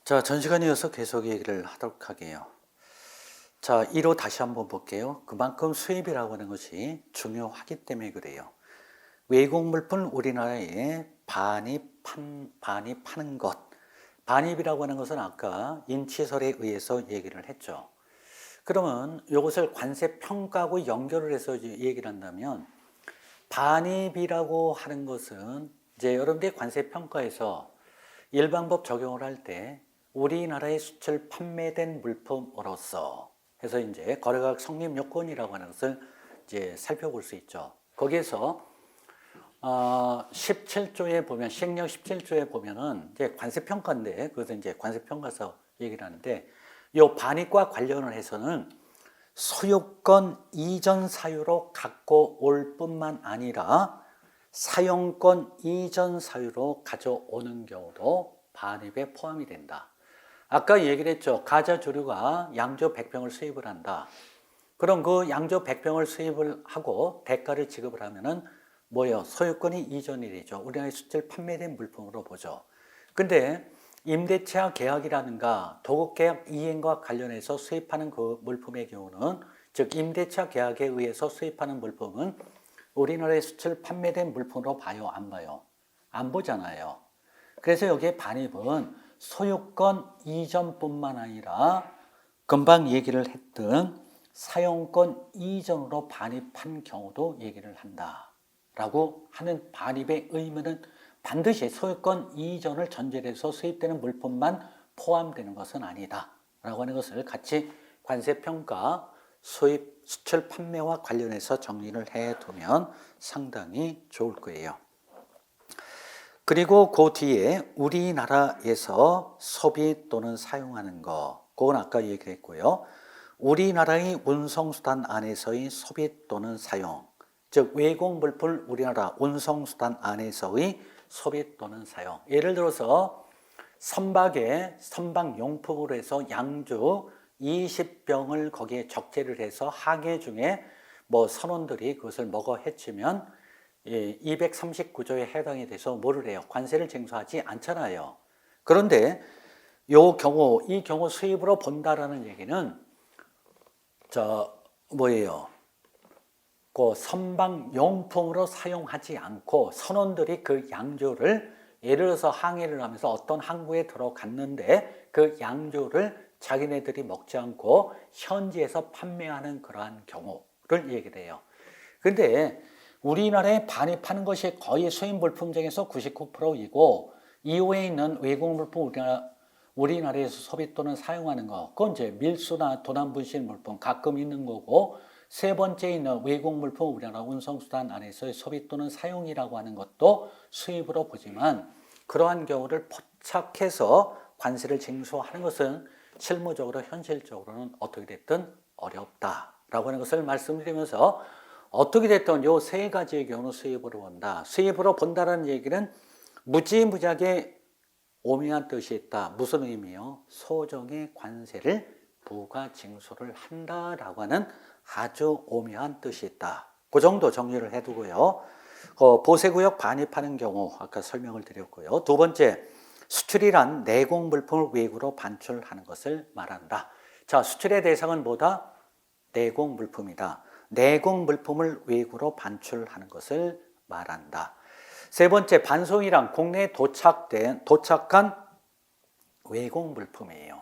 자, 전 시간에 이어서 계속 얘기를 하도록 하게요. 자, 1호 다시 한번 볼게요. 그만큼 수입이라고 하는 것이 중요하기 때문에 그래요. 외국 물품 우리나라에 반입하는 것. 반입이라고 하는 것은 아까 인치설에 의해서 얘기를 했죠. 그러면 이것을 관세 평가하고 연결을 해서 얘기를 한다면 반입이라고 하는 것은 이제 여러분들이 관세 평가에서 일반법 적용을 할 때 우리나라에 수출 판매된 물품으로서 해서 이제 거래가격 성립 요건이라고 하는 것을 이제 살펴볼 수 있죠. 거기에서 17조에 보면 시행령 17조에 보면은 이제 관세 평가인데 그것은 이제 관세 평가서 얘기를 하는데 이 반입과 관련을 해서는 소유권 이전 사유로 갖고 올 뿐만 아니라 사용권 이전 사유로 가져오는 경우도 반입에 포함이 된다. 아까 얘기를 했죠. 가자조류가 양조 100병을 수입을 한다. 그럼 그 양조 100병을 수입을 하고 대가를 지급을 하면은 뭐예요? 소유권이 이전이 되죠. 우리나라에 수출 판매된 물품으로 보죠. 근데 임대차 계약이라든가 도급계약 이행과 관련해서 수입하는 그 물품의 경우는 즉 임대차 계약에 의해서 수입하는 물품은 우리나라에 수출 판매된 물품으로 봐요? 안 봐요? 안 보잖아요. 그래서 여기에 반입은 소유권 이전뿐만 아니라 금방 얘기를 했던 사용권 이전으로 반입한 경우도 얘기를 한다라고 하는 반입의 의무는 반드시 소유권 이전을 전제로 해서 수입되는 물품만 포함되는 것은 아니다라고 하는 것을 같이 관세평가 수입, 수출 판매와 관련해서 정리를 해두면 상당히 좋을 거예요. 그리고 그 뒤에 우리나라에서 소비 또는 사용하는 거, 그건 아까 얘기했고요. 우리나라의 운송수단 안에서의 소비 또는 사용, 즉 외국 물품 우리나라 운송수단 안에서의 소비 또는 사용. 예를 들어서 선박에 선박용품으로 해서 양주 20병을 거기에 적재를 해서 항해 중에 뭐 선원들이 그것을 먹어 해치면 239조에 해당이 돼서 뭐를 해요? 관세를 징수하지 않잖아요. 그런데 이 경우 수입으로 본다라는 얘기는 뭐예요? 그 선박용품으로 사용하지 않고 선원들이 그 양조를 예를 들어서 항해를 하면서 어떤 항구에 들어갔는데 그 양조를 자기네들이 먹지 않고 현지에서 판매하는 그러한 경우를 얘기를 해요. 근데 우리나라에 반입하는 것이 거의 수입 물품 중에서 99%이고 이후에 있는 외국 물품 우리나라에서 소비 또는 사용하는 거, 그건 이제 밀수나 도난분실 물품 가끔 있는 거고, 세 번째 있는 외국 물품 우리나라 운송수단 안에서의 소비 또는 사용이라고 하는 것도 수입으로 보지만 그러한 경우를 포착해서 관세를 징수하는 것은 실무적으로 현실적으로는 어떻게 됐든 어렵다라고 하는 것을 말씀드리면서 어떻게 됐든 이 세 가지의 경우는 수입으로 본다. 수입으로 본다라는 얘기는 무지무지하게 오묘한 뜻이 있다. 무슨 의미요? 소정의 관세를 부과 징수를 한다라고 하는 아주 오묘한 뜻이 있다. 그 정도 정리를 해두고요. 보세구역 반입하는 경우 아까 설명을 드렸고요. 두 번째, 수출이란 내공 물품을 외국으로 반출하는 것을 말한다. 자, 수출의 대상은 뭐다? 내공 물품이다. 내공 물품을 외국으로 반출하는 것을 말한다. 세 번째, 반송이란 국내에 도착한 외국 물품이에요.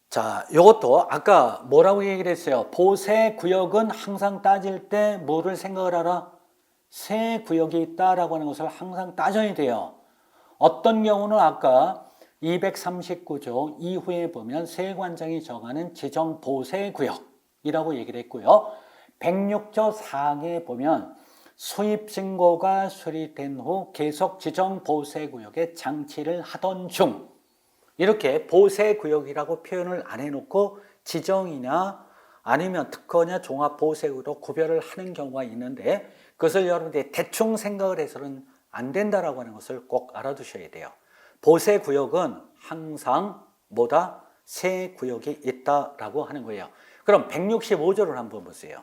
자, 이것도 아까 뭐라고 얘기를 했어요? 보세구역은 항상 따질 때 뭐를 생각을 하라? 세 구역이 있다라고 하는 것을 항상 따져야 돼요. 어떤 경우는 아까 239조 이후에 보면 세관장이 정하는 지정 보세구역이라고 얘기를 했고요. 106조 4항에 보면 수입신고가 수리된 후 계속 지정 보세구역에 장치를 하던 중 이렇게 보세구역이라고 표현을 안 해놓고 지정이냐 아니면 특허냐 종합보세구역으로 구별을 하는 경우가 있는데 그것을 여러분들이 대충 생각을 해서는 안 된다라고 하는 것을 꼭 알아두셔야 돼요. 보세구역은 항상 뭐다? 세 구역이 있다라고 하는 거예요. 그럼 165조를 한번 보세요.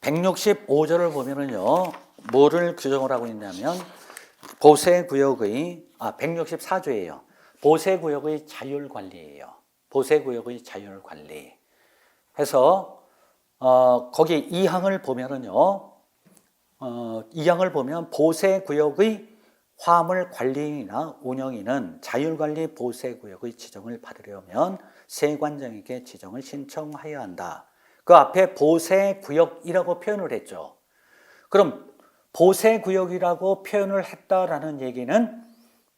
165조를 보면은요, 뭐를 규정을 하고 있냐면, 보세구역의, 164조예요. 보세구역의 자율관리예요. 보세구역의 자율관리. 해서, 거기 2항을 보면은요, 2항을 보면 보세구역의 화물 관리인이나 운영인은 자율관리 보세구역의 지정을 받으려면 세관장에게 지정을 신청하여야 한다. 그 앞에 보세구역이라고 표현을 했죠. 그럼 보세구역이라고 표현을 했다라는 얘기는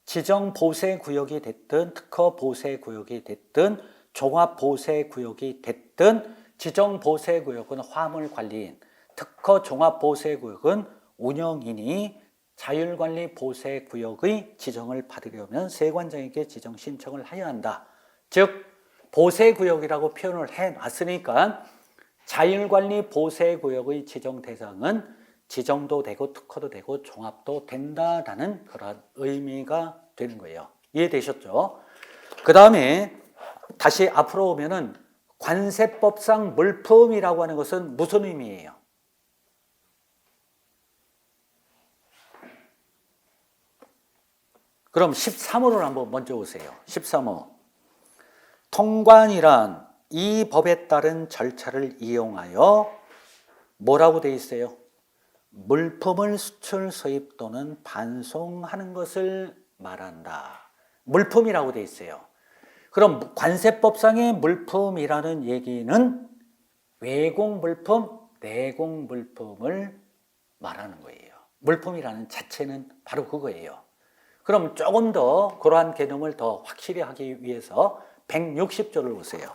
지정 보세구역이 됐든 특허 보세구역이 됐든 종합 보세구역이 됐든 지정 보세구역은 화물관리인, 특허 종합 보세구역은 운영인이 자율관리 보세구역의 지정을 받으려면 세관장에게 지정 신청을 해야 한다. 즉 보세구역이라고 표현을 해놨으니까 자율관리 보세구역의 지정 대상은 지정도 되고 특허도 되고 종합도 된다라는 그런 의미가 되는 거예요. 이해되셨죠? 그 다음에 다시 앞으로 오면은 관세법상 물품이라고 하는 것은 무슨 의미예요? 그럼 13호를 한번 먼저 보세요. 13호. 통관이란 이 법에 따른 절차를 이용하여 뭐라고 돼 있어요? 물품을 수출, 수입 또는 반송하는 것을 말한다. 물품이라고 돼 있어요. 그럼 관세법상의 물품이라는 얘기는 외공 물품, 내공 물품을 말하는 거예요. 물품이라는 자체는 바로 그거예요. 그럼 조금 더 그러한 개념을 더 확실히 하기 위해서 160조를 보세요.